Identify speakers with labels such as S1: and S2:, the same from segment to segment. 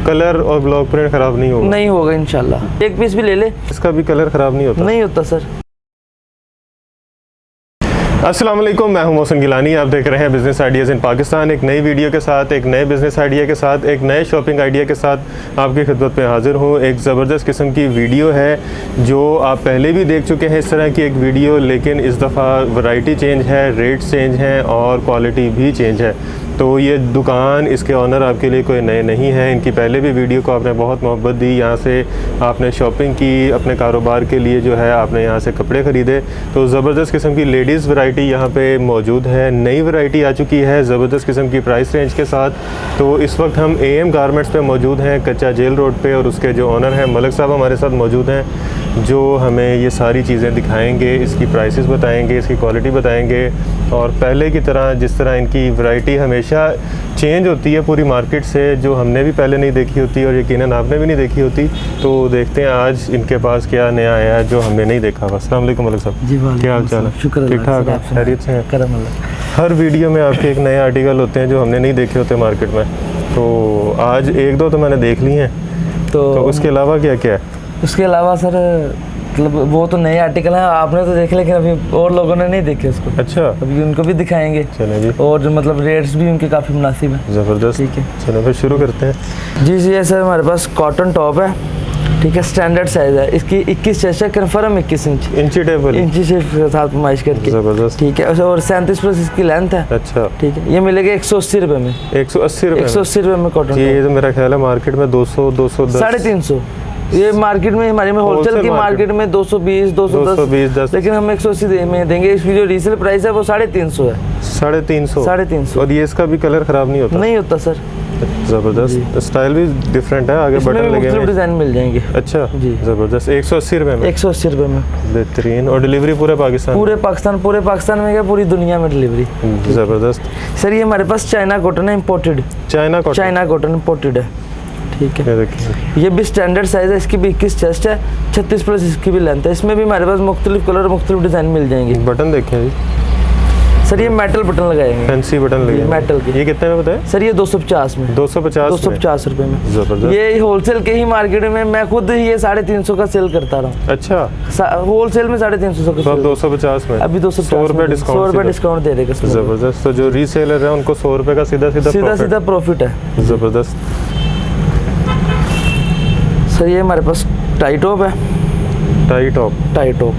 S1: Colour और block print खराब नहीं होगा?
S2: नहीं होगा इंशाल्लाह। एक पीस भी ले ले,
S1: इसका भी कलर खराब नहीं होता?
S2: नहीं होता सर।
S1: अस्सलाम वालेकुम, मैं हूं मोहसिन गिलानी। आप देख रहे हैं बिज़नेस आइडियाज़ इन पाकिस्तान। एक नई वीडियो के साथ, एक नए बिज़नेस आइडिया के साथ, एक नए शॉपिंग आइडिया के साथ आपकी खिदमत में हाज़िर हूं। एक ज़बरदस्त किस्म की वीडियो है जो आप पहले भी देख चुके हैं इस तरह की एक वीडियो, लेकिन इस दफ़ा वैरायटी चेंज है, रेट्स चेंज हैं और क्वालिटी भी चेंज है। तो ये दुकान, इसके ऑनर आपके लिए कोई नए नहीं है। इनकी पहले भी वीडियो को आपने बहुत मोहब्बत दी, यहाँ से आपने शॉपिंग की, अपने कारोबार के लिए जो है आपने यहाँ से कपड़े ख़रीदे। तो ज़बरदस्त किस्म की लेडीज़ वैरायटी यहाँ पे मौजूद है। नई वैरायटी आ चुकी है ज़बरदस्त किस्म की प्राइस रेंज के साथ। तो इस वक्त हम AM गारमेंट्स पे मौजूद हैं, कच्चा जेल रोड पे, और उसके जो ऑनर हैं मलिक साहब हमारे साथ मौजूद हैं, जो हमें ये सारी चीज़ें दिखाएंगे, इसकी प्राइसेस बताएंगे, इसकी क्वालिटी बताएंगे। और पहले की तरह जिस तरह इनकी वैरायटी हमेशा चेंज होती है पूरी मार्केट से, जो हमने भी पहले नहीं देखी होती और यकीनन आपने भी नहीं देखी होती, तो देखते हैं आज इनके पास क्या नया आया है जो हमने नहीं देखा। अस्सलाम वालेकुम मलिक साहब।
S2: जी वालेकुम,
S1: क्या हाल चाल है?
S2: शुक्र
S1: ठीक ठाक है, खैरियत से हैं?
S2: करम अल्लाह।
S1: हर वीडियो में आपके एक नए आर्टिकल होते हैं जो हमने नहीं देखे होते मार्केट में, तो आज एक दो तो मैंने देख ली हैं। तो उसके अलावा क्या क्या है?
S2: उसके अलावा सर मतलब वो तो नए आर्टिकल हैं, आपने तो देखे लेकिन अभी और लोगों ने नहीं देखे उसको।
S1: अच्छा,
S2: अभी उनको भी दिखाएंगे।
S1: चलें जी।
S2: और जो मतलब रेट्स भी उनके काफ़ी मुनासिब हैं।
S1: ज़बरदस्त,
S2: ठीक है,
S1: चलो फिर शुरू करते हैं।
S2: जी जी सर, हमारे पास कॉटन टॉप है, ठीक है, स्टैंडर्ड साइज़ है इसकी, 21 चेस्ट है, कन्फर्म 21 इंच,
S1: इंची टेबल,
S2: इंची से साथ फरमाइश करके।
S1: ज़बरदस्त,
S2: ठीक है, और 37 प्लस इसकी लेंथ है।
S1: अच्छा,
S2: ठीक है, ये मिलेगा 180 रुपये में।
S1: 180 रुपये?
S2: 180 रुपये में कॉटन।
S1: ये तो मेरा ख्याल है मार्केट में 200, 210,
S2: 350। ये मार्केट में, हमारे में होलसेल की मार्केट में 220, 210, लेकिन हम 180 में देंगे। इसकी जो रीसेल प्राइस है वो 350 है।
S1: 350?
S2: 350।
S1: और ये इसका भी कलर खराब नहीं होता?
S2: नहीं होता सर।
S1: ज़बरदस्त, स्टाइल भी डिफरेंट है, आगे बटन लगे हैं,
S2: डिज़ाइन मिल जाएंगे।
S1: अच्छा
S2: जी,
S1: ज़बरदस्त। 180 रुपये में?
S2: 180 रुपये में,
S1: बेहतरीन। और डिलीवरी पूरे पाकिस्तान?
S2: पूरे पाकिस्तान में क्या, पूरी दुनिया में डिलीवरी।
S1: ज़बरदस्त।
S2: सर ये हमारे पास चाइना कॉटन है, इम्पोर्टेड।
S1: चाइना कॉटन
S2: इम्पोर्टेड है, ठीक है।
S1: देखिए,
S2: ये भी स्टैंडर्ड साइज़ है, इसकी भी 21 चेस्ट है, 36 प्लस इसकी भी लेंथ है। इसमें भी हमारे पास मुख्तलिफ कलर, मुख्तलिफ डिज़ाइन मिल जाएंगे।
S1: बटन देखें जी
S2: सर, ये मेटल बटन लगाएंगे,
S1: फैंसी बटन लगे
S2: मेटल के।
S1: ये कितने में बताए?
S2: सर ये 250 में।
S1: 250
S2: रुपये में।
S1: ज़बरदस्त।
S2: ये होलसेल के ही मार्केट में मैं खुद ही ये 350 का सेल करता रहा हूँ।
S1: अच्छा,
S2: होलसेल में 350 का
S1: तो 250 में?
S2: अभी
S1: 100 रुपये डिस्काउंट?
S2: 100 रुपये डिस्काउंट दे देगा।
S1: ज़बरदस्त। तो जो रीसेलर है उनको 100 रुपये का सीधा
S2: प्रॉफिट है।
S1: ज़बरदस्त।
S2: सर ये हमारे पास टाई टॉप है, टाई टॉप।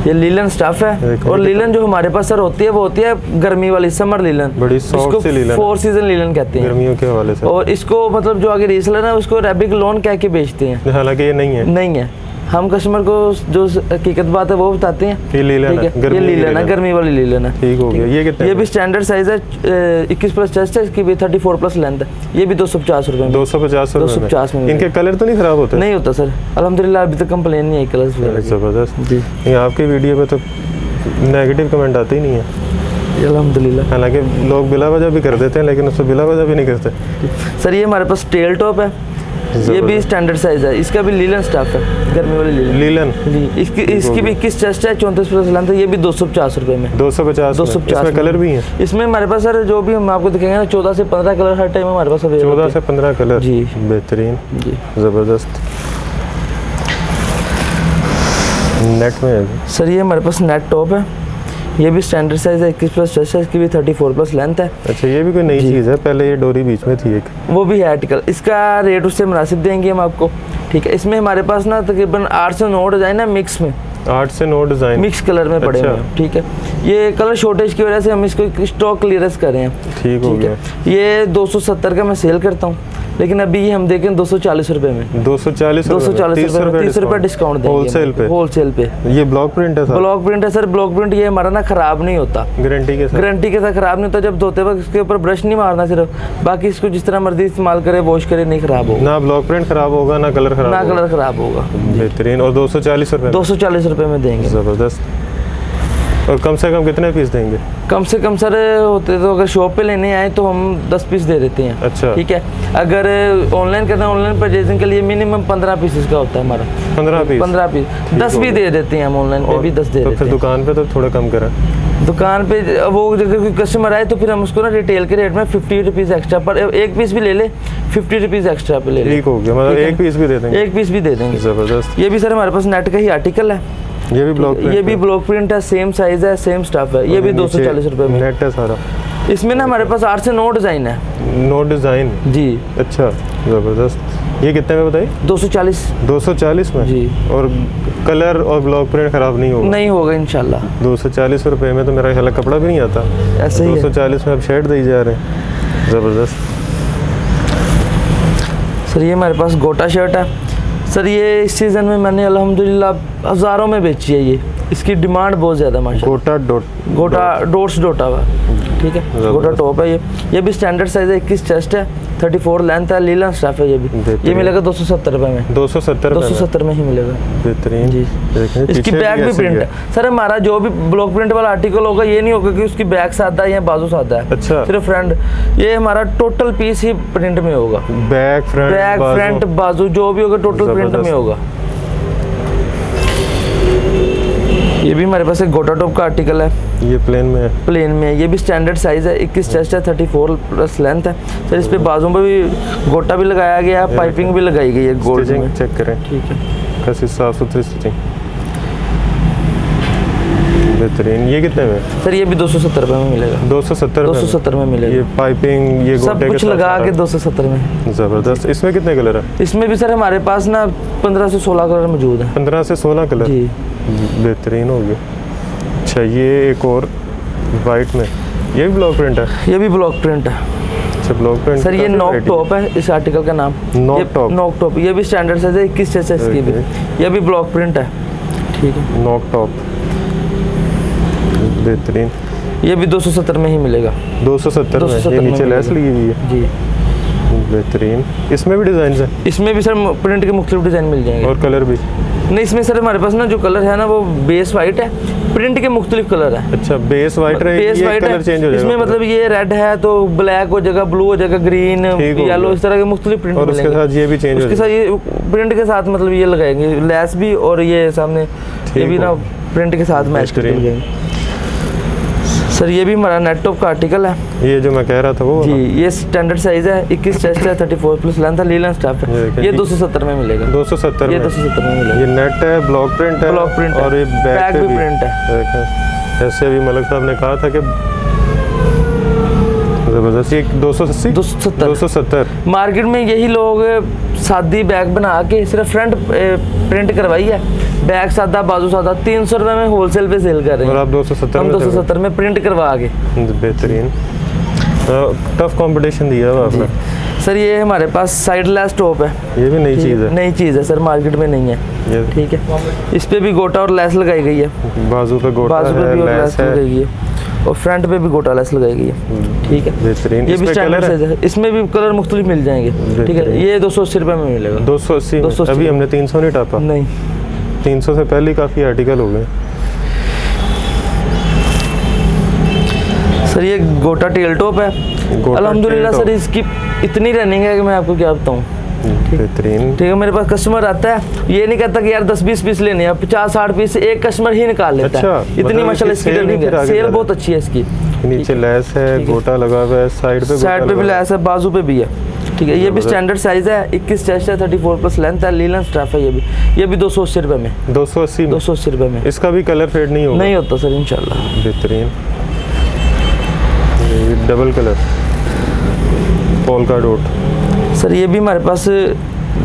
S2: ये लीलन स्टफ है, और लीलन जो हमारे पास सर होती है वो होती है गर्मी वाली, समर लीलन,
S1: बड़ी सॉफ्ट सी लीलन,
S2: 4 सीजन लीलन कहते हैं
S1: गर्मियों के हवाले से।
S2: और इसको मतलब जो आगे रीसेलर है उसको रैबिक लोन कह के बेचते हैं,
S1: हालांकि ये नहीं है।
S2: हम कस्टमर को जो हकीकत बात है वो बताते हैं।
S1: ये लीलन है,
S2: ये लीलन है, गर्मी वाली लीलन है।
S1: ठीक हो गया। ये कितने? ये
S2: भी स्टैंडर्ड साइज है, 21 प्लस चेस्ट है, इसकी भी 34 प्लस लेंथ है। ये भी 250 रुपये में।
S1: 250 में। इनके कलर तो नहीं खराब होते?
S2: नहीं होता सर, अल्हम्दुलिल्लाह अभी तक कंप्लेन नहीं आई कलर।
S1: ज़बरदस्त जी। आपकी वीडियो में तो नेगेटिव कमेंट आते ही नहीं है
S2: अल्हम्दुलिल्लाह।
S1: हालांकि लोग बिला वजह भी कर देते हैं, लेकिन उसको बिला वजह भी नहीं करते।
S2: सर ये हमारे पास टेल टॉप है, ये भी स्टैंडर्ड साइज है, इसका भी लीलन स्टफ है, गर्मी वाली लीलन जी। इसकी भी 21 चेस्ट है, 34 प्लस लेंथ है। ये भी 250 रुपये में। 250
S1: इसमें कलर भी हैं?
S2: इसमें हमारे पास सर जो भी हम आपको दिखाएंगे ना, 14 से 15 कलर हर टाइम हमारे पास अवेलेबल है।
S1: 14 से 15 कलर
S2: जी,
S1: बेहतरीन
S2: जी,
S1: ज़बरदस्त। नेट में
S2: सर ये हमारे पास नेट टॉप है, ये भी स्टैंडर्ड साइज है, 21 प्लस चेस्ट है, इसकी भी 34 प्लस लेंथ है।
S1: अच्छा, ये भी कोई नई चीज़ है? पहले ये डोरी बीच में थी एक, वो
S2: भी है आर्टिकल। इसका रेट उससे मुनासिब देंगे हम आपको, ठीक है। इसमें हमारे पास ना तकरीबन 8 से 9 डिज़ाइन है मिक्स में,
S1: 8 से 9 डिज़ाइन
S2: मिक्स कलर में पड़े हुए हैं, ठीक है। ये कलर शॉर्टेज की वजह से हम इसको स्टॉक क्लियरेंस कर रहे हैं,
S1: ठीक हो गया।
S2: ये 270 का मैं सेल करता हूँ, लेकिन अभी हम देखें 240 रुपये में।
S1: 240
S2: 30 रुपये डिस्काउंट देंगे होलसेल पे।
S1: ये ब्लॉक प्रिंट है?
S2: ब्लॉक प्रिंट है सर। ब्लॉक प्रिंट ये हमारा ना खराब नहीं होता,
S1: गारंटी के साथ खराब नहीं
S2: होता। जब धोते वक्त इसके ऊपर ब्रश नहीं मारना सिर्फ, बाकी इसको जिस तरह मर्जी इस्तेमाल करे, वॉश करे, नहीं खराब होगा।
S1: ना ब्लॉक प्रिंट खराब होगा, ना कलर खराब होगा। बेहतरीन। और 240 रुपये?
S2: 240 रुपये में देंगे।
S1: ज़बरदस्त। और कम से कम कितने पीस देंगे?
S2: कम से कम सर होते तो अगर शॉप पे लेने आए तो हम 10 पीस दे देते हैं।
S1: अच्छा,
S2: ठीक है। अगर ऑनलाइन करना है, ऑनलाइन परचेजिंग के लिए मिनिमम 15 पीसेस का होता है हमारा।
S1: 15 पीस?
S2: 10 भी दे देते हैं हम, ऑनलाइन पे भी 10 दे देते हैं।
S1: फिर दुकान पे तो थोड़ा कम करें।
S2: दुकान पे वो अगर कोई कस्टमर आए तो फिर हम उसको ना रिटेल के रेट में 50 रुपीज़ एक्स्ट्रा पर एक पीस भी ले ले 50 रुपीज़ एक्स्ट्रा पे ले ले।
S1: ठीक हो गया, मतलब एक पीस भी दे देंगे।
S2: एक पीस भी दे देंगे।
S1: ज़बरदस्त।
S2: ये भी सर हमारे पास नेट का ही आर्टिकल है।
S1: ये भी ब्लॉक प्रिंट,
S2: ये भी ब्लॉक प्रिंट है, सेम साइज है, सेम स्टफ है। ये भी 240 रुपये में
S1: नेट है सारा।
S2: इसमें ना हमारे पास 8 से 9 डिज़ाइन है।
S1: 9 डिज़ाइन
S2: जी।
S1: अच्छा ज़बरदस्त। ये कितने में बताइए?
S2: 240
S1: 240 में
S2: जी।
S1: और कलर और ब्लॉक प्रिंट ख़राब नहीं होगा?
S2: नहीं होगा इंशाल्लाह।
S1: 240 रुपये में तो मेरा ख्याल है कपड़ा भी नहीं आता।
S2: ऐसे ही
S1: 240 में अब शर्ट दी जा रहे हैं। ज़बरदस्त।
S2: सर ये हमारे पास गोटा शर्ट है। सर ये इस सीज़न में मैंने अल्हम्दुलिल्लाह हज़ारों में बेची है। ये इसकी डिमांड बहुत ज़्यादा माशाल्लाह। गोटा डोट्स डोटा हुआ, ठीक है। गोटा टॉप है ये भी स्टैंडर्ड साइज है, 21 चेस्ट है, 34 लेंथ है, लीलन स्टफ है। ये मिलेगा 270 रुपये में। 270 में ही मिलेगा।
S1: बेहतरीन
S2: जी। इसकी बैक भी प्रिंट है सर। हमारा जो भी ब्लॉक प्रिंट वाला आर्टिकल होगा ये नहीं होगा कि उसकी बैक सादा है या बाजू सादा है।
S1: अच्छा।
S2: सिर्फ फ्रंट, ये हमारा टोटल पीस ही प्रिंट में होगा।
S1: बैक
S2: फ्रंट बाजू जो भी होगा टोटल प्रिंट में होगा। ये भी हमारे पास एक गोटा टॉप का आर्टिकल है।
S1: ये प्लेन में है? प्लेन
S2: में है। ये भी स्टैंडर्ड साइज है, 21 चेस्ट है, 34 प्लस लेंथ है। सर इस पे बाजू में भी गोटा भी लगाया गया है, पाइपिंग भी लगाई गई है गोल्ड में।
S1: चेक करें।
S2: ठीक है।
S1: कैसी साफ सुथरी स्टिचिंग, बेहतरीन। ये कितने में?
S2: सर ये भी 270 रुपये में मिलेगा। 270 में मिलेगा।
S1: ये पाइपिंग ये
S2: सब कुछ लगा के 270 में।
S1: ज़बरदस्त। इसमें कितने कलर है?
S2: इसमें भी सर हमारे पास ना 15 से 16 कलर मौजूद है।
S1: 15 से 16 कलर
S2: जी।
S1: बेहतरीन हो गया। अच्छा ये एक और वाइट में, ये भी ब्लॉक प्रिंट है?
S2: ये भी ब्लॉक प्रिंट है।
S1: अच्छा ब्लॉक प्रिंट
S2: सर ये नॉक टॉप है, इस आर्टिकल का नाम नॉक टॉप। ये भी स्टैंडर्ड साइज है, 21 चेस्ट है इसकी भी। ये भी ब्लॉक प्रिंट है, ठीक है।
S1: नॉक टॉप बेहतरीन।
S2: ये भी 270 में ही मिलेगा।
S1: 270 में। ये नीचे लेस लगी हुई है
S2: जी।
S1: बेहतरीन। इसमें भी डिज़ाइन है?
S2: इसमें भी सर प्रिंट के मुख्तलिफ डिज़ाइन मिल जाएंगे।
S1: और कलर भी?
S2: नहीं, इसमें सर हमारे पास ना जो कलर है ना वो बेस वाइट है, प्रिंट के मुख्तलिफ कलर है।
S1: अच्छा बेस वाइट है,
S2: बेस वाइट
S1: कलर चेंज हो जाएगा
S2: इसमें। मतलब ये रेड है तो ब्लैक हो जाएगा, ब्लू हो जाएगा, ग्रीन, येलो, इस तरह के मुख्तलिफ प्रिंट
S1: और उसके साथ ये भी चेंज हो
S2: जाएगा। उसके साथ ये प्रिंट के साथ मतलब ये लगाएंगे लेस भी, और ये सामने ये भी ना प्रिंट के साथ मैच करेंगे। सर ये भी हमारा नेट टॉप का आर्टिकल है।
S1: ये जो मैं कह रहा था वो
S2: जी। ये स्टैंडर्ड साइज है, 21 चेस्ट है, 34 प्लस लेंथ है, लीलन स्टफ है। ये 270 में मिलेगा।
S1: 270
S2: ये 270 में मिलेगा।
S1: ये नेट है, ब्लॉक प्रिंट है, और ये बैक
S2: भी प्रिंट है।
S1: ऐसे भी मलिक साहब ने कहा था कि ज़बरदस्त। ये 270
S2: मार्केट में यही लोग सादी बैग बना के सिर्फ फ्रंट प्रिंट करवाई है, बैग सादा बाजू सादा, 300 रुपये में होलसेल पे सेल कर रहे हैं।
S1: और आप 270
S2: हम 270 में प्रिंट करवा के।
S1: बेहतरीन। टफ कंपटीशन दिया है आपने।
S2: सर ये हमारे पास साइड लेस टॉप है।
S1: ये भी नई चीज़ है?
S2: नई चीज़ है सर, मार्केट में नहीं है। ठीक है। इस पे भी गोटा और लेस लगाई गई है।
S1: बाजू पे गोटा
S2: बाजू पे भी लेस लगाई गई है, और फ्रंट पे भी गोटा लेस लगाई गई है। ठीक है।
S1: बेहतरीन।
S2: ये भी स्टैंडर्ड साइज है, इसमें भी कलर मुख्तलिफ मिल जाएंगे। ठीक है। ये 280 रुपये में मिलेगा।
S1: 280। अभी हमने 300 नहीं टापा?
S2: नहीं,
S1: 300 से पहले काफ़ी आर्टिकल हो गए।
S2: सर ये गोटा टेल टॉप है। अल्हम्दुलिल्लाह सर इसकी इतनी रनिंग है कि मैं आपको क्या बताऊँ।
S1: बेहतरीन।
S2: ठीक है। मेरे पास कस्टमर आता है, ये नहीं कहता कि यार 10-20 पीस लेने हैं, 50-60 पीस एक कस्टमर ही निकाल लेता है। इतनी
S1: मतलब
S2: माशाल्लाह इसकी रनिंग है, सेल बहुत अच्छी है इसकी।
S1: नीचे लेस है, गोटा लगा हुआ है, साइड पे
S2: भी लेस है, बाजू पे भी है। ठीक है। ये भी स्टैंडर्ड साइज है, 21 चेस्ट है, 34 प्लस लेंथ है, लीलन स्टफ है। ये भी 280 रुपये में। 280 रुपये में।
S1: इसका भी कलर फेड नहीं होगा?
S2: नहीं होता सर इंशाल्लाह।
S1: बेहतरीन। Double colour polka dot.
S2: Sir ये भी हमारे पास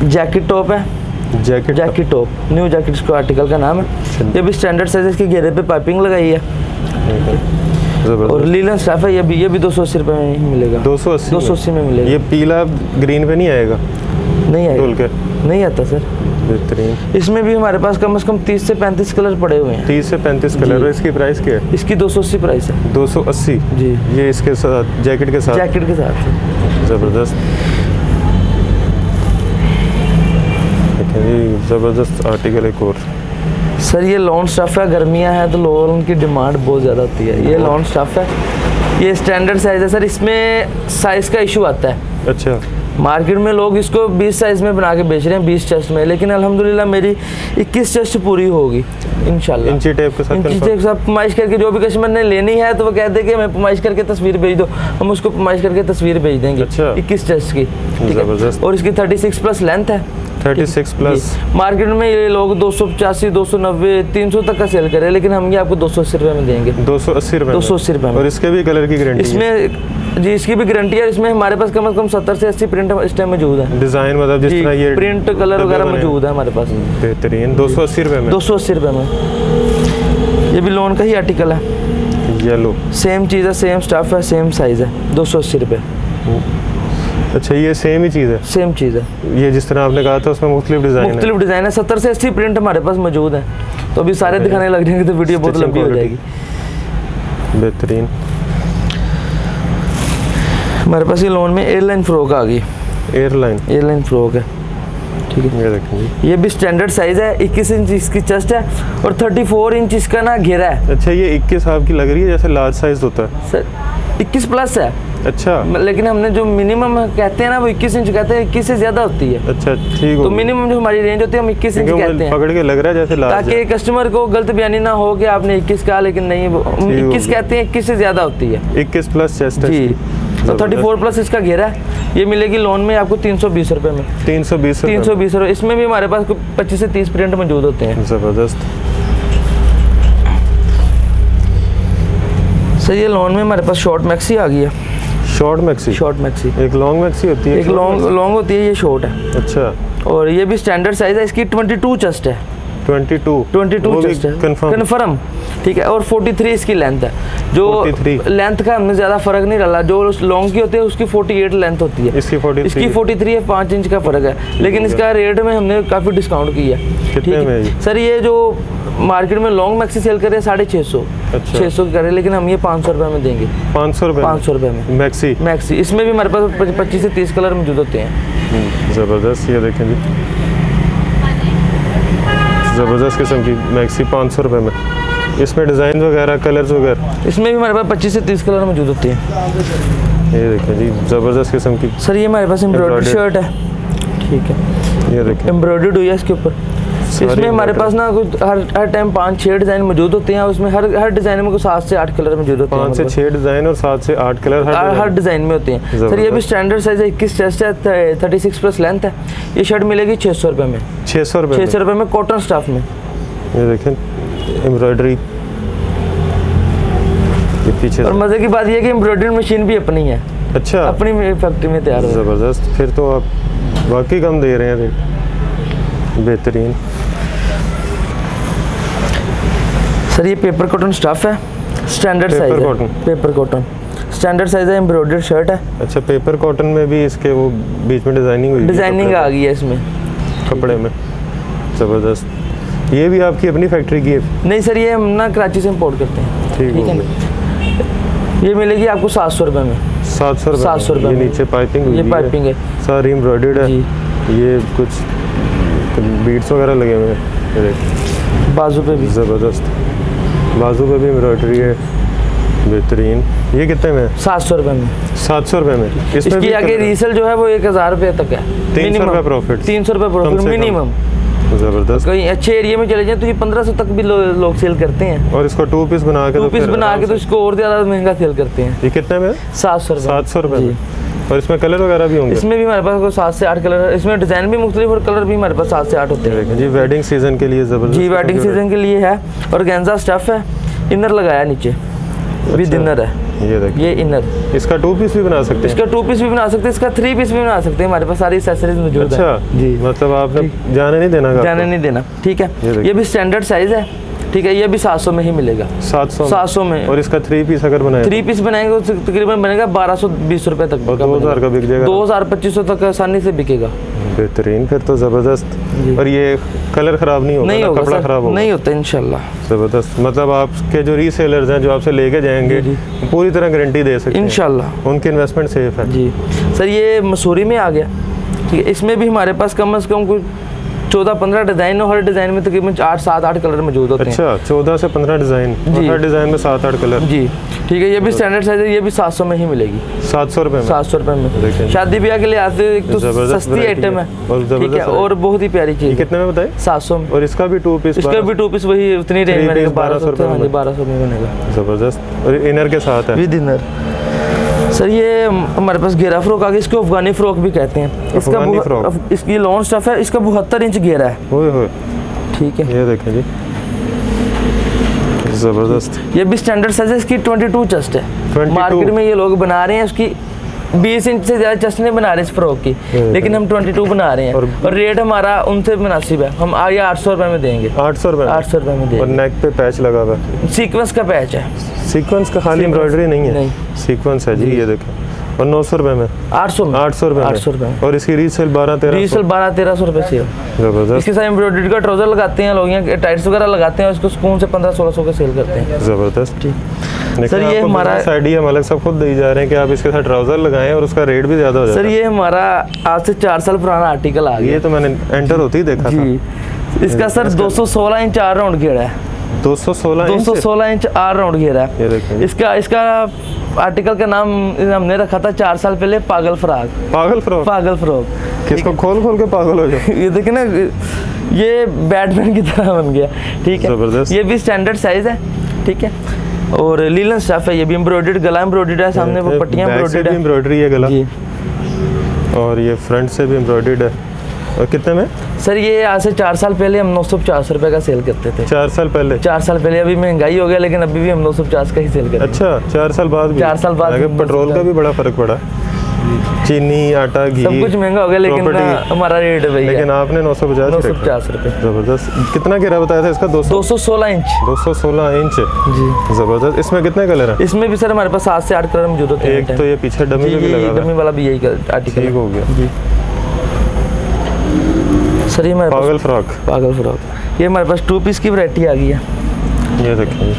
S2: जैकेट टॉप है। जैकेट टॉप, न्यू जैकेट का आर्टिकल का नाम है। ये भी स्टैंडर्ड साइज है, इसके घेरे पे पाइपिंग लगाई है, और लीलन स्टफ है। ये भी 280 रुपये में ही मिलेगा। 280 में मिलेगा।
S1: ये पीला ग्रीन पे नहीं आएगा?
S2: नहीं आएगा,
S1: धुल के
S2: नहीं आता सर।
S1: बेहतरीन।
S2: इसमें भी हमारे पास कम से कम 30 से 35 कलर पड़े हुए हैं।
S1: 30 से 35 कलर। और इसकी प्राइस क्या है?
S2: इसकी 280 प्राइस है।
S1: 280
S2: जी।
S1: ये इसके साथ जैकेट के साथ ज़बरदस्त। जी ज़बरदस्त आर्टिकल एक और।
S2: सर ये लॉन स्टफ है, गर्मियां हैं तो लोगों की डिमांड बहुत ज़्यादा होती है। ये लॉन स्टफ है, ये स्टैंडर्ड साइज है सर। इसमें साइज़ का इशू आता है।
S1: अच्छा।
S2: मार्केट में लोग इसको 20 साइज़ में बना के बेच रहे हैं, 20 चेस्ट में, लेकिन अल्हम्दुलिल्लाह मेरी 21 चेस्ट पूरी होगी इंशाल्लाह।
S1: इंची टेप के साथ,
S2: इंची टेप के साथ पुमाइश करके, जो भी कस्टमर ने लेनी है तो वो कह दे कि मैं पुमाइश करके तस्वीर भेज दो, हम उसको पुमाइश करके तस्वीर भेज देंगे।
S1: अच्छा।
S2: 21 चेस्ट की, ठीक है।
S1: ज़बरदस्त।
S2: और इसकी 36 प्लस लेंथ है।
S1: 36 प्लस।
S2: मार्केट में ये लोग 285, 290, 300 तक का सेल करे, लेकिन हम ये आपको 280 रुपये में देंगे।
S1: 280 रुपये,
S2: 280 रुपये में।
S1: और इसके भी कलर की गारंटी
S2: इसमें जी, इसकी भी गारंटी है। इसमें हमारे पास कम से कम 70 से 80 प्रिंट इस टाइम मौजूद है।
S1: डिज़ाइन मतलब जिस तरह ये
S2: प्रिंट कलर वगैरह मौजूद है हमारे पास।
S1: बेहतरीन। 280 रुपये में।
S2: 280 रुपये में। ये भी लोन का ही आर्टिकल है,
S1: येलो।
S2: सेम चीज़ है, सेम स्टफ है, सेम साइज़ है। 280 रुपये।
S1: अच्छा, ये सेम ही चीज़ है?
S2: सेम चीज़ है।
S1: ये जिस तरह आपने कहा था उसमें मुख्तलिफ डिज़ाइन है।
S2: 70 से 80 प्रिंट हमारे पास मौजूद है। तो अभी सारे दिखाने लग जाएंगे तो वीडियो बहुत लंबी हो जाएगी।
S1: बेहतरीन।
S2: हमारे पास ये लोन में एयरलाइन फ्रॉक आ गई। एयरलाइन फ्रॉक है, ठीक है।
S1: ये देखेंगे,
S2: ये भी स्टैंडर्ड साइज़ है। 21 इंच इसकी चेस्ट है और 34 इंच इसका ना घेरा है।
S1: अच्छा, ये 21 आपकी लग रही है जैसे लार्ज साइज होता है।
S2: सर 21 प्लस है।
S1: अच्छा,
S2: लेकिन हमने जो मिनिमम कहते हैं ना वो 21 इंच कहते हैं, 21 से ज़्यादा होती है।
S1: अच्छा, ठीक।
S2: तो मिनिमम जो हमारी रेंज होती है हम 21 इंच कहते हैं।
S1: पकड़ के लग रहा है जैसे लार्ज,
S2: ताकि कस्टमर को गलत बयानी ना हो कि आपने 21 कहा, लेकिन नहीं, वो 21 कहते हैं, 21 से ज़्यादा होती है।
S1: 21 प्लस चेस्ट है
S2: जी। तो 34 प्लस इसका घेरा है। ये मिलेगी लोन में आपको 320 रुपये में।
S1: 320
S2: रुपये। इसमें भी हमारे पास 25 से 30 प्रिंट मौजूद होते हैं।
S1: ज़बरदस्त।
S2: सर ये लोन में हमारे पास शॉर्ट मैक्सी आ गई है।
S1: Short maxi. एक लॉन्ग मैक्सी होती है,
S2: एक लॉन्ग होती है, ये शॉर्ट है।
S1: अच्छा।
S2: और ये भी स्टैंडर्ड साइज़ है। इसकी 22 चेस्ट है। 22 चेस्ट है कन्फर्म, ठीक है। और 43 इसकी लेंथ है। जो
S1: 43
S2: लेंथ का हमने ज़्यादा फ़र्क नहीं डाला। जो लॉन्ग की होती है उसकी 48 लेंथ होती है।
S1: इसकी
S2: 43 है, 5 इंच का फ़र्क है। लेकिन इसका रेट में हमने काफ़ी डिस्काउंट किया है।
S1: कितने में है?
S2: सर ये जो मार्केट में लॉन्ग मैक्सी सेल कर रहे हैं 650, 600 की कर रहे हैं, लेकिन हम ये 500 रुपये में देंगे। 500 रुपये में मैक्सी। इसमें भी हमारे पास 25 से 30 कलर मौजूद होते हैं।
S1: ज़बरदस्त। ये देखें जी, ज़बरदस्त किस्म की मैक्सी 500 रुपये में। इसमें डिज़ाइन वगैरह, कलर्स वगैरह,
S2: इसमें भी हमारे पास 25 से 30 कलर मौजूद होते हैं।
S1: ये देखें जी, ज़बरदस्त किस्म की।
S2: सर ये हमारे पास एम्ब्रॉयडरी शर्ट है, ठीक है।
S1: ये देखें,
S2: एम्ब्रॉयडर्ड हुई है इसके ऊपर। इसमें हमारे पास ना कुछ हर टाइम 5-6 डिज़ाइन मौजूद होते हैं। उसमें हर डिज़ाइन में कुछ 7 से 8 कलर मौजूद होते हैं।
S1: 5 से 6 डिज़ाइन और 7 से 8 कलर
S2: हर डिज़ाइन में होते हैं। सर ये भी स्टैंडर्ड साइज़ है, 21 चेस्ट है, 36 प्लस लेंथ है। ये शर्ट मिलेगी 600 रुपये में।
S1: 600
S2: रुपये में कॉटन स्टाफ में।
S1: ये देखें एम्ब्रॉयडरी पीछे।
S2: और मज़े की बात ये है कि एम्ब्रॉयडरी मशीन भी अपनी है।
S1: अच्छा,
S2: अपनी फैक्ट्री में तैयार है।
S1: ज़बरदस्त। फिर तो आप वाकई कम दे रहे हैं रेट। बेहतरीन।
S2: सर ये पेपर कॉटन स्टफ है, स्टैंडर्ड साइज है। पेपर कॉटन स्टैंडर्ड साइज है, एम्ब्रॉयडर्ड शर्ट है।
S1: अच्छा, पेपर कॉटन में भी इसके वो बीच में डिज़ाइनिंग
S2: आ गई है इसमें
S1: कपड़े में। ज़बरदस्त। ये भी आपकी अपनी फैक्ट्री की है?
S2: नहीं सर, ये हम ना कराची से इंपोर्ट करते हैं।
S1: ठीक है
S2: ना। ये मिलेगी आपको 700 रुपये में।
S1: 700 रुपये। ये नीचे पाइपिंग,
S2: ये पाइपिंग है,
S1: सारी एम्ब्रॉयडर्ड है। ये कुछ बीट्स वगैरह लगे हुए हैं।
S2: बाजू पे भी
S1: ज़बरदस्त, बाजू पे भी एम्ब्रॉयडरी है। बेहतरीन। ये कितने में?
S2: 700 रुपये में।
S1: 700 रुपये में।
S2: इसकी आगे रीसेल जो है वो 1000 रुपये तक है।
S1: 300 रुपये प्रॉफिट।
S2: 300 रुपये प्रॉफिट मिनिमम।
S1: ज़बरदस्त।
S2: कहीं अच्छे एरिया में चले जाए तो ये 1500 तक भी लोग सेल करते हैं।
S1: और इसको 2 पीस बना के
S2: तो इसको और ज़्यादा महंगा सेल करते हैं।
S1: ये कितने में?
S2: 700
S1: रुपये। और इसमें कलर वगैरह भी होंगे?
S2: इसमें भी हमारे पास 7 से 8 कलर है। इसमें डिज़ाइन भी मुख्तलिफ और कलर भी हमारे पास 7 से 8 होते हैं।
S1: जी वेडिंग सीजन के लिए ज़बरदस्त।
S2: जी वेडिंग सीजन के लिए है। और गेंजा स्टफ है, इनर लगाया नीचे विद इनर है।
S1: ये देखिए,
S2: ये इनर।
S1: इसका 2 पीस भी बना सकते हैं?
S2: इसका 2 पीस भी बना सकते हैं, इसका 3 पीस भी बना सकते हैं। हमारे पास सारी एक्सेसरीज मौजूद है।
S1: अच्छा जी, मतलब आपने जाने नहीं देना, ठीक है।
S2: ये भी स्टैंडर्ड साइज है, ठीक है। ये भी 700 में ही मिलेगा। 700 में।
S1: और इसका 3 पीस अगर बनाए
S2: 3 पीस बनाएंगे तो तकरीबन बनेगा 1220 रुपये तक।
S1: 2000 का बिक जाएगा।
S2: 2000-2500 तक आसानी से बिकेगा।
S1: बेहतरीन, फिर तो ज़बरदस्त। और ये कलर ख़राब नहीं होगा? कपड़ा ख़राब होगा?
S2: नहीं होता इंशाल्लाह।
S1: ज़बरदस्त। मतलब आपके जो रीसेलर्स हैं जो आपसे लेके जाएंगे पूरी तरह गारंटी दे सकते हैं
S2: इंशाल्लाह।
S1: उनकी इन्वेस्टमेंट सेफ है।
S2: जी सर, ये मसूरी में आ गया, ठीक है। इसमें भी हमारे पास कम से कम कुछ 14-15 डिज़ाइन और हर डिज़ाइन में तकरीबन 8-7-8 कलर मौजूद होते हैं।
S1: अच्छा 14 से 15 डिज़ाइन, हर डिज़ाइन में 7-8 कलर।
S2: जी ठीक है, ये भी स्टैंडर्ड साइज है, ये भी 700 में ही मिलेगी।
S1: 700 रुपये में?
S2: 700 रुपये में। शादी ब्याह के लिए आते हो, एक तो सस्ती आइटम है, ठीक है, और बहुत ही प्यारी चीज़।
S1: कितने में बताए?
S2: 700 में।
S1: और इसका भी 2 पीस?
S2: इसका भी 2 पीस वही उतनी रेंज में 1200 रुपये में। 1200 में बनेगा।
S1: ज़बरदस्त। और इनर के साथ है?
S2: With inner. सर ये हमारे पास घेरा फ्रॉक आ गई, इसको अफगानी फ्रॉक भी कहते हैं। इसकी लॉन्ग स्टफ है, इसका 72 इंच घेरा है।
S1: ओए
S2: ठीक है,
S1: ये देखें जी, ज़बरदस्त।
S2: ये भी स्टैंडर्ड साइज है, इसकी 22 चेस्ट है।
S1: 22? मार्केट
S2: में ये लोग बना रहे हैं उसकी 20 इंच से ज़्यादा चेस्ट नहीं बना रहे इस फ्रॉक की, लेकिन हम 22 बना रहे हैं। और रेट हमारा उनसे मुनासिब है, हम ये 800 रुपये में देंगे।
S1: 800 रुपये?
S2: 800 रुपये में देंगे।
S1: और नेक पे पैच लगा हुआ है?
S2: सीक्वेंस का पैच है।
S1: सीक्वेंस का, खाली एम्ब्रॉयडरी नहीं है?
S2: नहीं,
S1: सीक्वेंस है जी। ये देखें। और 900 रुपये में?
S2: 800 में।
S1: 800 रुपये?
S2: 800 रुपये।
S1: और इसकी रीसेल 12-1300
S2: रुपये सेल।
S1: ज़बरदस्त।
S2: इसके साथ एम्ब्रॉयडरी का ट्राउजर लगाते हैं लोग, यहाँ टाइट्स वगैरह लगाते हैं, उसको सुकून से 1500-1600 का सेल करते हैं।
S1: ज़बरदस्त।
S2: ठीक सर, ये हमारा
S1: आइडिया मालिक साहब खुद दे जा रहे हैं कि आप इसके साथ ट्राउजर लगाएं और उसका रेट भी ज़्यादा हो जाता है।
S2: सर ये हमारा आज से 4 साल पुराना आर्टिकल आ गया।
S1: ये तो मैंने एंटर होते ही देखा
S2: जी। इसका सर 216 इंच 8 राउंड घेरा है। 216 इंच 8 राउंड घेरा है। इसका आर्टिकल का नाम हमने रखा था 4 साल पहले, पागल फ्रॉक। पागल फ्रॉक।
S1: किसको खोल के पागल हो जाओ।
S2: ये देखे ना, ये बैटमैन की तरह बन गया। ठीक है,
S1: जबरदस्त।
S2: ये भी स्टैंडर्ड साइज है। ठीक है, और लीलन स्टफ है, ये भी एम्ब्रॉयडर्ड, गला एम्ब्रॉयडर्ड है, सामने वो पट्टियां एम्ब्रॉयडर्ड है,
S1: एम्ब्रॉयडरी है गला
S2: जी।
S1: और ये फ्रंट से भी एम्ब्रॉयडर्ड है। और कितने में?
S2: सर ये आज से 4 साल पहले हम 950 रुपये का सेल करते थे।
S1: 4 साल पहले?
S2: 4 साल पहले। अभी महंगाई हो गया, लेकिन अभी भी हम 950 का ही सेल करते हैं।
S1: अच्छा, 4 साल बाद भी?
S2: 4 साल बाद
S1: पेट्रोल का भी बड़ा फर्क पड़ा, चीनी, आटा, घी,
S2: सब कुछ महंगा हो गया, लेकिन हमारा रेट है भैया।
S1: लेकिन आपने 950
S2: रुपये।
S1: जबरदस्त। कितना घेरा बताया था इसका?
S2: 216 इंच।
S1: 216 इंच
S2: जी,
S1: जबरदस्त। इसमें कितने कलर हैं?
S2: इसमें भी सर हमारे पास 7 से 8 कलर मौजूद होते हैं।
S1: एक तो ये पीछे डमी भी लगा है,
S2: डमी वाला भी यही आर्टिकल।
S1: ठीक हो गया
S2: जी। सर ये हमारे
S1: पागल फ्रॉक,
S2: ये हमारे पास 2 पीस की वैरायटी आ गई है।
S1: ये देखिए,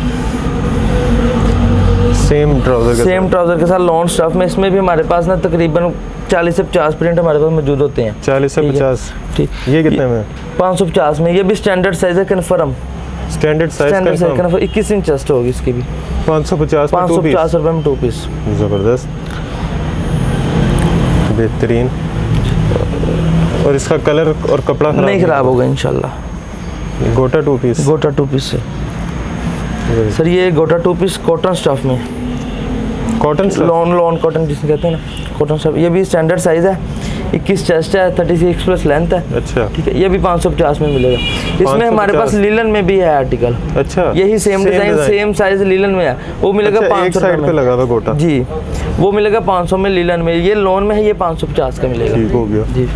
S1: सेम ट्राउजर
S2: के साथ लॉन्ग स्टफ में। इसमें भी हमारे पास ना तकरीबन 40 से 50 प्रिंट हमारे पास मौजूद होते हैं।
S1: 40 से 50?
S2: ठीक।
S1: ये कितने में?
S2: 550 में। ये भी स्टैंडर्ड साइज है, confirm
S1: standard size confirm.
S2: 21 inch chest होगी इसकी भी।
S1: 550
S2: रुपये में 2 पीस।
S1: ज़बरदस्त, बेहतरीन। और इसका कलर और कपड़ा
S2: नहीं खराब होगा इंशाल्लाह।
S1: गोटा 2 पीस
S2: है सर। ये गोटा 2 पीस कॉटन स्टफ में,
S1: कॉटन
S2: लॉन कॉटन जिसे कहते हैं ना, कॉटन स्टफ। ये भी स्टैंडर्ड साइज है, 21 चेस्ट है, 36 प्लस लेंथ है।
S1: अच्छा,
S2: ठीक है, ये भी 550 में मिलेगा। इसमें हमारे पास लीलन में भी है आर्टिकल।
S1: अच्छा,
S2: यही सेम डिजाइन, सेम साइज लीलन में है, वो मिलेगा 500
S1: साइड पे लगा हुआ गोटा
S2: जी, वो मिलेगा 500 में लीलन में। ये लॉन में है, ये 550 का मिलेगा।
S1: ठीक हो गया
S2: जी।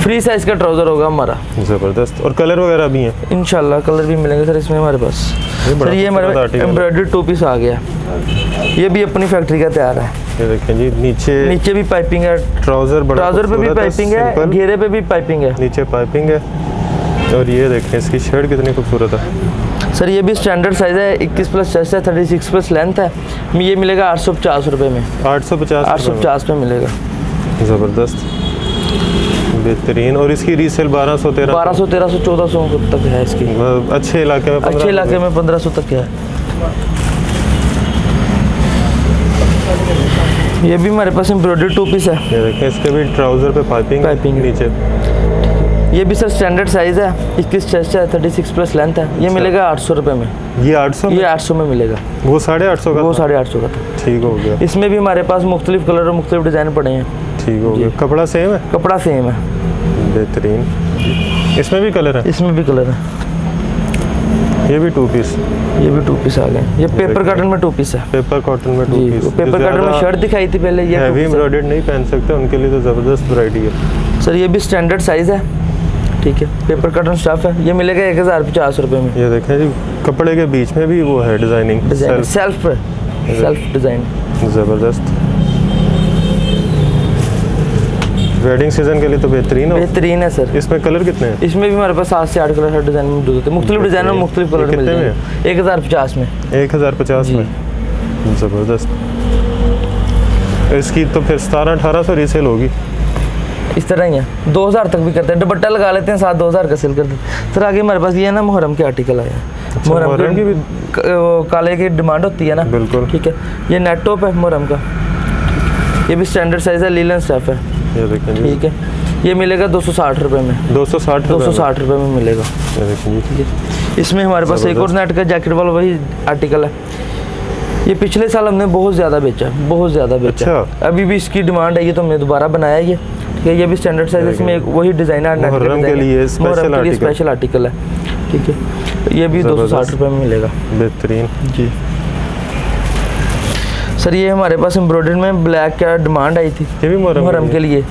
S2: फ्री साइज का ट्राउजर होगा हमारा।
S1: जबरदस्त। और कलर वगैरह भी हैं?
S2: इंशाल्लाह कलर भी मिलेंगे सर इसमें हमारे पास। सर ये हमारे एम्ब्रॉयडर्ड 2 पीस आ गया, ये भी अपनी फैक्ट्री का तैयार है।
S1: ये देखें जी, नीचे भी
S2: पाइपिंग है, ट्राउजर पे भी पाइपिंग है, घेरे पे भी पाइपिंग है,
S1: नीचे पाइपिंग है। और ये देखें इसकी शर्ट कितनी खूबसूरत है।
S2: सर ये भी स्टैंडर्ड साइज है, 21 प्लस चेस्ट है, 36 प्लस लेंथ है। ये मिलेगा 850 रुपये में। 850 में मिलेगा।
S1: ज़बरदस्त, बेहतरीन। और इसकी रीसेल 1200,
S2: 1300, 1400 तक है इसकी।
S1: अच्छे इलाके में
S2: 1500 तक है। ये भी हमारे पास एम्ब्रॉयडर्ड 2 पीस है।
S1: ये देखें, इसके भी ट्राउजर पे पाइपिंग नीचे।
S2: ये भी सर स्टैंडर्ड साइज है, 21 चेस्ट है, 36 प्लस लेंथ है। ये मिलेगा 800 रुपये में।
S1: ये 800
S2: में मिलेगा।
S1: वो 850 का?
S2: वो 850 का था।
S1: ठीक हो गया।
S2: इसमें भी हमारे पास मुख्तलिफ कलर और मुख्तलिफ डिज़ाइन पड़े हैं।
S1: ठीक हो गया। कपड़ा सेम है?
S2: कपड़ा सेम है।
S1: बेहतरीन। इसमें भी कलर है?
S2: इसमें भी कलर है।
S1: ये भी 2 पीस?
S2: ये भी 2 पीस आ गए। ये पेपर कॉटन में 2 पीस है।
S1: पेपर कॉटन में 2 पीस।
S2: पेपर कॉटन में शर्ट दिखाई थी पहले, ये
S1: हैवी एम्ब्रॉयडर्ड नहीं पहन सकते, उनके लिए तो ज़बरदस्त वैरायटी है।
S2: सर ये भी स्टैंडर्ड साइज है, ठीक है, पेपर कॉटन स्टफ है। ये मिलेगा 1050 रुपये में।
S1: ये देखें जी, कपड़े के बीच में भी वो है डिजाइनिंग,
S2: सेल्फ डिजाइन।
S1: ज़बरदस्त। वेडिंग सीजन के लिए तो बेहतरीन
S2: है सर।
S1: इसमें कलर कितने हैं?
S2: इसमें भी हमारे पास 7 से 8 कलर हर डिजाइन में मौजूद होते हैं। मुख्तलिफ डिजाइन और मुख्तलिफ कलर मिल जाएंगे। 1050 में।
S1: 1050 में, ज़बरदस्त। इसकी तो फिर 1700-1800 रीसेल होगी।
S2: इस तरह ही है, 2000 तक भी करते हैं, दुपट्टा लगा लेते हैं साथ, 2000 का सेल करते हैं। सर आगे हमारे पास ये है ना मुहर्रम के आर्टिकल आए हैं।
S1: मुहर्रम की भी
S2: काले की डिमांड होती है ना,
S1: बिल्कुल
S2: ठीक है। ये नेट टॉप है मुहर्रम का, ये भी स्टैंडर्ड साइज है, लीलन स्टफ है,
S1: ये देखें जी,
S2: ठीक है। ये मिलेगा 260 रुपये में,
S1: 260
S2: रुपये में मिलेगा।
S1: ये देखें जी,
S2: ठीक है। इसमें हमारे पास एक और नेट का जैकेट वाला वही आर्टिकल है। ये पिछले साल हमने बहुत ज़्यादा बेचा, बहुत ज़्यादा बेचा।
S1: अच्छा।
S2: अभी भी इसकी डिमांड है, ये तो हमने दोबारा बनाया ये, ठीक है। ये भी स्टैंडर्ड साइज, इसमें एक वही डिज़ाइनर नेट
S1: मुहर्रम के लिए
S2: स्पेशल आर्टिकल है, ठीक है। ये भी 260 रुपये में मिलेगा,
S1: बेहतरीन
S2: जी। सर ये हमारे पास एम्ब्रॉयडरी में ब्लैक का डिमांड आई थी,
S1: ये भी
S2: मुहर्रम के लिए,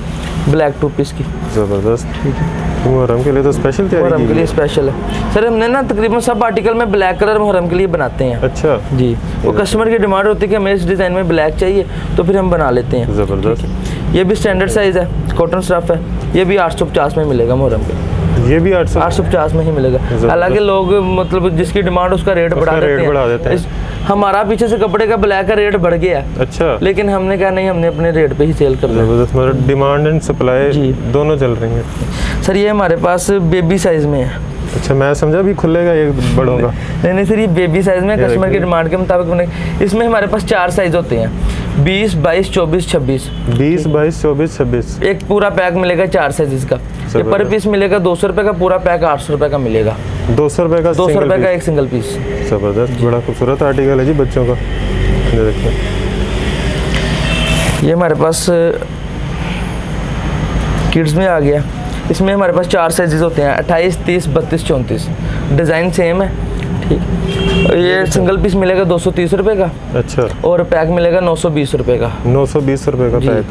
S2: ब्लैक 2 पीस की,
S1: ज़बरदस्त, ठीक है। मुहर्रम के लिए तो स्पेशल तैयारी
S2: मुहर्रम
S1: की
S2: के लिए
S1: है।
S2: स्पेशल है सर। हमने ना तकरीबन सब आर्टिकल में ब्लैक कलर मुहर्रम के लिए बनाते हैं।
S1: अच्छा
S2: जी, वो कस्टमर की डिमांड होती है कि हमें इस डिज़ाइन में ब्लैक चाहिए, तो फिर हम बना लेते हैं।
S1: ज़बरदस्त।
S2: ये भी स्टैंडर्ड साइज़ है, कॉटन स्टफ है, ये भी 850 में मिलेगा मुहर्रम पे,
S1: ये भी
S2: 850 में ही मिलेगा। हालांकि लोग मतलब जिसकी डिमांड उसका रेट बढ़ा देते हैं। हमारा पीछे से कपड़े का ब्लैक का रेट बढ़ गया,
S1: अच्छा,
S2: लेकिन हमने कहा नहीं, हमने अपने रेट पे ही सेल करना है।
S1: ज़बरदस्त, मतलब डिमांड एंड सप्लाई दोनों चल रही हैं।
S2: सर ये हमारे पास बेबी साइज़ में है।
S1: अच्छा, मैं समझा भी खुलेगा ये बड़ों का।
S2: नहीं सर, ये बेबी साइज़ में कस्टमर की डिमांड के मुताबिक बने। इसमें हमारे पास 4 साइज़ होते हैं, 20, 22, 24, 26।
S1: 20, 22, 24, 26।
S2: एक पूरा पैक मिलेगा 4 साइज़ का। ये पर पीस मिलेगा 200 रुपये का, पूरा पैक 800 रुपये का मिलेगा।
S1: 200 रुपये का,
S2: 200 रुपये का एक सिंगल पीस।
S1: ज़बरदस्त, बड़ा खूबसूरत आर्टिकल है जी बच्चों का। ये देखिए,
S2: ये हमारे पास किड्स में आ गया। इसमें हमारे पास 4 साइजेस होते हैं, 28, 30, 32, 34। डिज़ाइन सेम है, ठीक। ये सिंगल पीस मिलेगा 230 रुपये का।
S1: अच्छा,
S2: और पैक मिलेगा 920 रुपये का।
S1: 920 रुपये का पैक।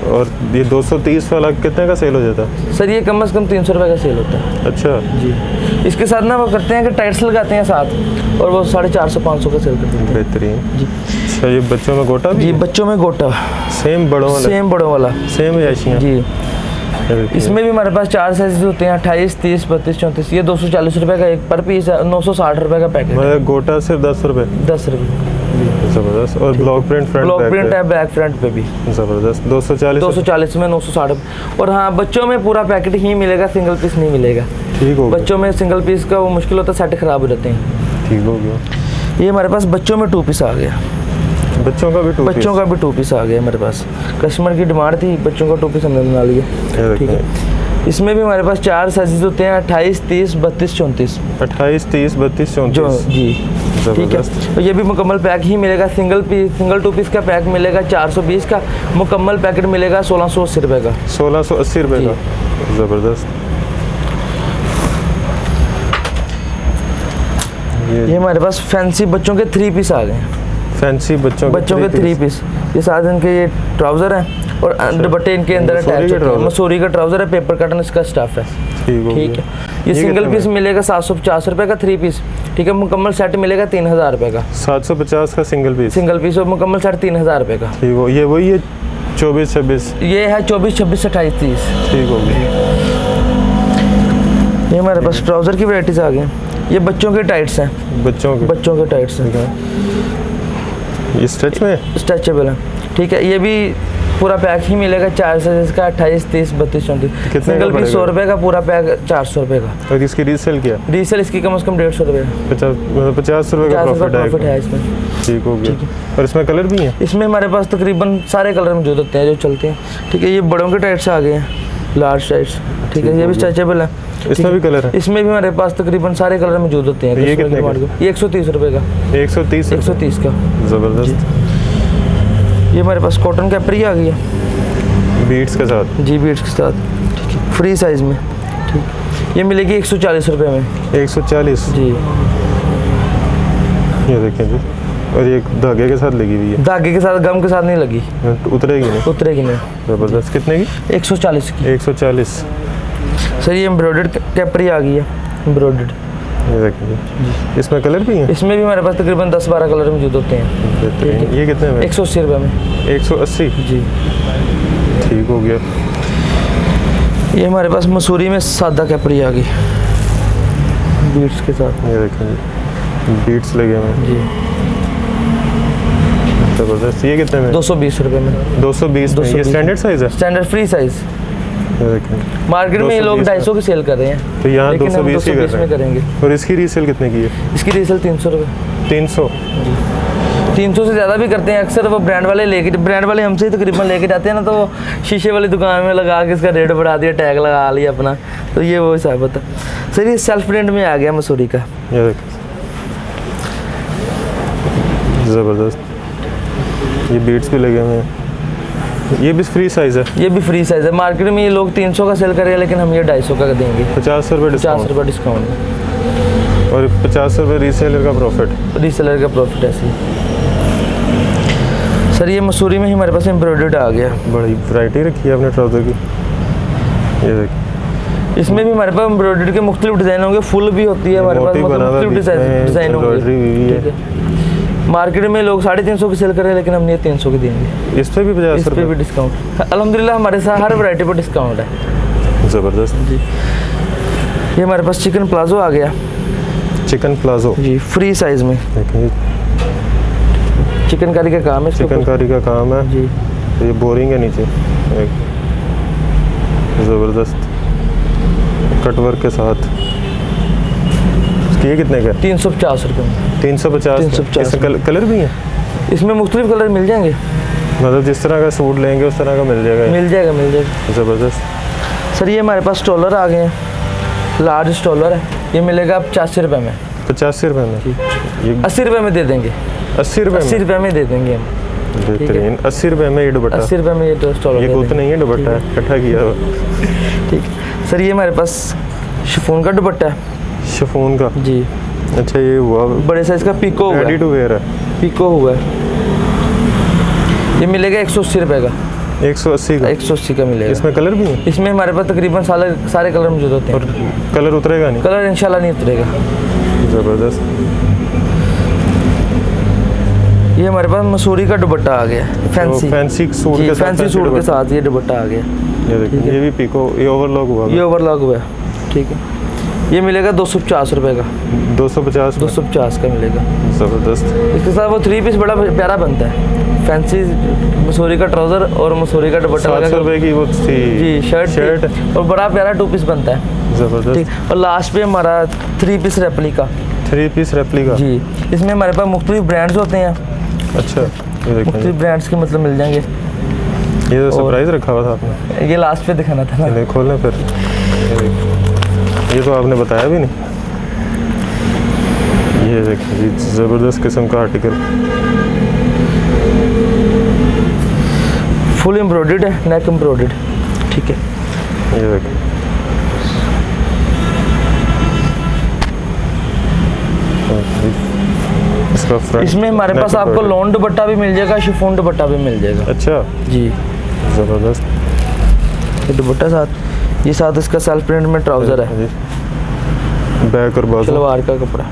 S1: और ये 230 वाला कितने का सेल हो जाता है?
S2: सर ये कम से कम 300 रुपये का सेल होता है।
S1: अच्छा
S2: जी, इसके साथ ना वो करते हैं कि टाइट्स लगाते हैं साथ, और वो 450, 500 का सेल करते हैं।
S1: बेहतरीन जी। अच्छा, ये बच्चों में गोटा भी?
S2: जी, बच्चों में गोटा
S1: सेम बड़ों वाला?
S2: सेम बड़ों वाला,
S1: सेम याशियाँ
S2: जी। इसमें भी हमारे पास 4 साइज होते हैं, 28, 30, 32, 34। ये 240 रुपये का एक पर पीस है, 960 रुपये का पैकेट।
S1: मतलब गोटा सिर्फ 10 रुपये?
S2: 10 रुपये।
S1: ज़बरदस्त। और block print front,
S2: block print है बैक फ्रंट पे भी।
S1: ज़बरदस्त। 240
S2: में 960। और हाँ, बच्चों में पूरा पैकेट ही मिलेगा, सिंगल पीस नहीं मिलेगा।
S1: ठीक हो गया।
S2: बच्चों में सिंगल पीस का वो मुश्किल होता है, सेट खराब हो जाते हैं।
S1: ठीक हो गया।
S2: ये हमारे पास बच्चों में 2 पीस आ गया।
S1: बच्चों का भी 2
S2: बच्चों का भी 2 पीस आ गया हमारे पास। कस्टमर की डिमांड थी, बच्चों का 2 पीस हमने बना लिया, ठीक है। इसमें भी हमारे पास 4 साइजेस होते हैं, 28, 30, 32, 34।
S1: 28, 30, 32, 34
S2: जी, ठीक है। तो ये भी मुकम्मल पैक ही मिलेगा। सिंगल 2 पीस का पैक मिलेगा 420 का। मुकम्मल पैकेट मिलेगा 1680 रुपये का।
S1: 1680 रुपये का, ज़बरदस्त।
S2: ये हमारे पास फैंसी बच्चों के 3 पीस आ गए हैं।
S1: फैंसी बच्चों
S2: के 3 पीस। ये साथ इनके ये ट्राउज़र हैं और दुपट्टे इनके अंदर अटैच होते हैं। मसूरी का ट्राउज़र है, पेपर कटन इसका स्टफ है, ठीक है। ये सिंगल पीस मिलेगा 750 रुपये का 3 पीस, ठीक है। मुकम्मल सेट मिलेगा 3000 रुपये का।
S1: 750 का सिंगल पीस,
S2: और मुकम्मल सेट 3000 रुपये का।
S1: ठीक हो। ये वही है 24, 26?
S2: ये है 24, 26, 28, 30।
S1: ठीक हो गया।
S2: ये हमारे पास ट्राउज़र की वैराइटीज़ आ गई हैं। ये बच्चों के टाइट्स हैं, बच्चों के टाइट्स हैं।
S1: ये स्ट्रेच में
S2: स्ट्रेचेबल है, ठीक है। ये भी पूरा पैक ही मिलेगा 4 साइज का, 28, 30, 32, 34। सिंगल पीस 100 रुपये का, पूरा पैक 400 रुपये का।
S1: और इसकी रीसेल क्या?
S2: रीसेल इसकी कम से कम 150 रुपये,
S1: 50 रुपये का प्रॉफिट है इसमें। ठीक हो गया। और इसमें कलर भी हैं? इसमें
S2: हमारे पास तकरीबन सारे कलर मौजूद होते हैं जो चलते हैं, ठीक है। ये बड़ों के टाइट्स आ गए हैं, लार्ज टाइट्स, ठीक है। ये भी स्ट्रेचेबल है।
S1: इसमें भी कलर है?
S2: इसमें भी हमारे पास तकरीबन सारे कलर मौजूद होते हैं।
S1: ये कितने का?
S2: ये 130 रुपये का।
S1: 130
S2: का,
S1: ज़बरदस्त।
S2: ये हमारे पास कॉटन कैपरी आ गई है,
S1: बीट्स के साथ?
S2: जी, बीट्स के साथ, ठीक है, फ्री साइज़ में, ठीक। ये मिलेगी 140 रुपये में।
S1: 140?
S2: जी।
S1: ये देखें जी। और ये धागे के साथ लगी हुई है?
S2: धागे के साथ, गम के साथ नहीं लगी।
S1: उतरेगी नहीं? ज़बरदस्त। कितने की?
S2: 140 की।
S1: 140।
S2: सर ये एम्ब्रॉयडर्ड कैपरी आ गई है, एम्ब्रॉयडर्ड।
S1: ये देखिए, इसमें कलर भी हैं?
S2: इसमें भी हमारे पास तकरीबन 10-12 कलर मौजूद होते हैं।
S1: ये कितने में?
S2: 180 रुपये में।
S1: 180?
S2: जी,
S1: ठीक हो गया।
S2: ये हमारे पास मसूरी में सादा कैपरी आ गई बीट्स के साथ।
S1: ये देखें, बीट्स लगे हुए हैं
S2: जी,
S1: ज़बरदस्त। ये कितने में?
S2: 220 रुपये में।
S1: 220 में। ये स्टैंडर्ड साइज़ है?
S2: Standard free size.
S1: ये देखें
S2: मार्केट में ये लोग
S1: 220
S2: 250 की सेल कर रहे हैं,
S1: तो यहाँ
S2: लेकिन हम
S1: 220 ही
S2: 220
S1: कर
S2: में
S1: रहे हैं।
S2: करेंगे।
S1: और इसकी रीसेल कितने की है?
S2: इसकी रीसेल 300 रुपये।
S1: 300।
S2: 300 से ज़्यादा भी करते हैं अक्सर। वो ब्रांड वाले हमसे ही तकरीबन लेके जाते हैं ना, तो वो शीशे वाली दुकान में लगा के इसका रेट बढ़ा दिया, टैग लगा लिया अपना, तो ये वो हिसाब होता है। सर ये सेल्फ प्रिंट में आ गया मसूरी का।
S1: ये देखें ज़बरदस्त, ये बीट्स भी लगे हुए हैं। ये भी फ्री साइज़ है?
S2: ये भी फ्री साइज़ है। मार्केट में ये लोग 300 का सेल कर रहे हैं, लेकिन हम ये 250 का देंगे।
S1: 50 रुपये
S2: 50 रुपये डिस्काउंट
S1: और 50 रुपये रीसेलर का प्रॉफिट।
S2: रीसेलर का प्रॉफिट ऐसे ही। सर ये मसूरी में ही हमारे पास एम्ब्रॉयडर्ड आ गया।
S1: बड़ी वैरायटी रखी है आपने ट्राउज़र की। ये देखिए
S2: इसमें भी हमारे पास एम्ब्रॉयडरी के मुख्तलिफ डिज़ाइन होंगे, फुल भी होती है हमारे पास,
S1: मोटी बना हुआ
S2: मुख्तलिफ
S1: बीच में
S2: डिज़ाइन होंगे।
S1: एम्ब्रॉयडरी भी है।
S2: ठीक है। मार्केट में लोग 350 की सेल कर रहे हैं, लेकिन हम ये 300 की देंगे।
S1: इस पे भी 50
S2: इस पे
S1: रुपये?
S2: भी डिस्काउंट अल्हम्दुलिल्लाह हमारे साथ हर वैरायटी पर डिस्काउंट है।
S1: ज़बरदस्त
S2: जी ये हमारे पास चिकन प्लाजो आ गया।
S1: चिकन प्लाजो
S2: जी फ्री साइज़ में।
S1: देखिए
S2: चिकनकारी का काम है इसके ऊपर।
S1: चिकनकारी का काम है
S2: जी।
S1: तो ये बोरिंग है नीचे एक ज़बरदस्त कटवर्क के साथ। ये कितने का?
S2: 350 रुपये में।
S1: 350।
S2: 350
S1: इसमें कलर भी हैं?
S2: इसमें मुख्तलिफ कलर मिल जाएंगे,
S1: मतलब जिस तरह का सूट लेंगे उस तरह का मिल जाएगा?
S2: मिल जाएगा।
S1: ज़बरदस्त।
S2: सर ये हमारे पास स्टॉलर आ गए हैं, लार्ज स्टॉलर है। ये मिलेगा आप 85 रुपये में।
S1: 85 रुपये में? ये
S2: 80 रुपये में दे देंगे।
S1: 80 रुपये
S2: 80 रुपये में दे देंगे हम।
S1: बेहतरीन। 80 रुपये में ये दुपट्टा?
S2: 80 रुपये में ये तो स्टॉलर।
S1: ये गुत नहीं है, दुपट्टा है इकट्ठा किया हुआ।
S2: ठीक है। सर ये हमारे पास शिफॉन का दुपट्टा है।
S1: शिफॉन का?
S2: जी।
S1: अच्छा ये हुआ
S2: बड़े साइज का पीको हुआ
S1: रेडी
S2: है।
S1: टू वेयर है?
S2: पीको हुआ है। ये मिलेगा 180 रुपये का।
S1: 180 का?
S2: 180 का मिलेगा।
S1: इसमें कलर भी है?
S2: इसमें हमारे पास तकरीबन सारे कलर मौजूद होते हैं।
S1: और कलर उतरेगा नहीं?
S2: कलर इंशाल्लाह नहीं उतरेगा।
S1: ज़बरदस्त।
S2: ये हमारे पास मसूरी का दुपट्टा आ गया है, फैंसी।
S1: फैंसी सूट
S2: जी
S1: के साथ?
S2: फैंसी सूट के साथ ये दुपट्टा आ गया।
S1: ये देखिए ये भी पीको, ये ओवरलॉक हुआ?
S2: ये ओवरलॉक हुआ है। ठीक है। ये मिलेगा 250 रुपये का।
S1: 250?
S2: 250 का मिलेगा।
S1: ज़बरदस्त।
S2: इसके साथ वो 3 पीस बड़ा प्यारा बनता है, फैंसी मसूरी का ट्राउज़र और मसूरी का दुपट्टा
S1: 700 रुपये की वो थी?
S2: जी शर्ट और बड़ा प्यारा 2 पीस बनता है।
S1: ज़बरदस्त।
S2: ठीक। और लास्ट पे हमारा 3 पीस रेप्लिका।
S1: 3 piece replica?
S2: जी इसमें हमारे पास मुख्तलिफ ब्रांड्स होते हैं।
S1: अच्छा ये देखें,
S2: मुख्तलिफ ब्रांड्स के मतलब मिल जाएंगे।
S1: ये तो सरप्राइज रखा हुआ था आपने।
S2: ये लास्ट पे दिखाना था ना।
S1: नहीं खोलें फिर। ये तो आपने बताया भी नहीं। ये देखिए जी ज़बरदस्त किस्म का आर्टिकल,
S2: फुल एम्ब्रॉयडर्ड है, नेक एम्ब्रॉयडर्ड। ठीक है।
S1: ये देखिए इसका फ्रंट।
S2: इसमें हमारे पास आपको लॉन दुपट्टा भी मिल जाएगा, शिफॉन दुपट्टा भी मिल जाएगा।
S1: अच्छा
S2: जी
S1: ज़बरदस्त।
S2: ये दुपट्टा साथ, ये साथ इसका सेल्फ प्रिंट में ट्राउज़र है,
S1: बैक और बाजू
S2: सलवार का कपड़ा।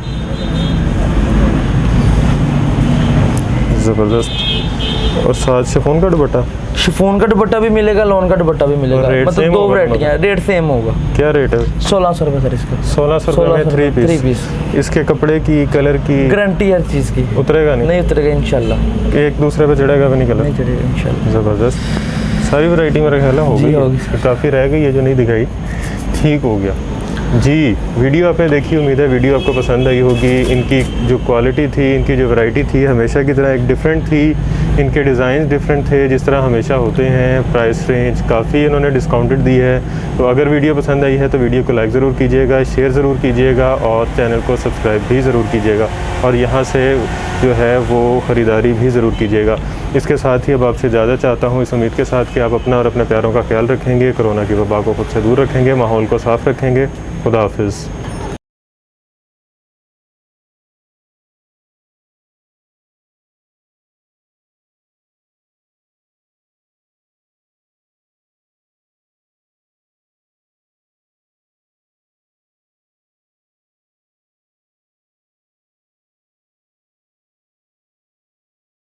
S1: ज़बरदस्त। और साथ शिफॉन का दुपट्टा?
S2: शिफॉन का दुपट्टा भी मिलेगा, लॉन का दुपट्टा भी मिलेगा।
S1: रेट
S2: मतलब
S1: सेम
S2: 2
S1: होगा?
S2: वैरायटियाँ, रेट सेम होगा।
S1: क्या रेट है?
S2: 1600 रुपये सर इसका।
S1: 1600 रुपये में 3 पीस? इसके कपड़े की, कलर की
S2: गारंटी हर चीज़ की।
S1: उतरेगा नहीं?
S2: नहीं उतरेगा इंशाल्लाह।
S1: एक दूसरे पे चढ़ेगा भी नहीं कलर?
S2: नहीं चढ़ेगा इंशाल्लाह।
S1: ज़बरदस्त। सारी वैरायटी मेरा ख्याल है हो
S2: जी,
S1: गई
S2: होगी।
S1: काफ़ी रह गई है जो नहीं दिखाई, ठीक हो गया जी। वीडियो आपने देखी, उम्मीद है वीडियो आपको पसंद आई होगी। इनकी जो क्वालिटी थी, इनकी जो वैरायटी थी, हमेशा की तरह एक डिफरेंट थी। इनके डिज़ाइन डिफरेंट थे जिस तरह हमेशा होते हैं। प्राइस रेंज काफ़ी इन्होंने डिस्काउंटेड दी है। तो अगर वीडियो पसंद आई है तो वीडियो को लाइक ज़रूर कीजिएगा, शेयर ज़रूर कीजिएगा और चैनल को सब्सक्राइब भी ज़रूर कीजिएगा। और यहाँ से जो है वो ख़रीदारी भी ज़रूर कीजिएगा। इसके साथ ही अब आपसे ज़्यादा चाहता हूँ इस उम्मीद के साथ कि आप अपना और अपने प्यारों का ख्याल रखेंगे, कोरोना की वबा को खुद से दूर रखेंगे, माहौल को साफ़ रखेंगे। खुदा हाफिज़।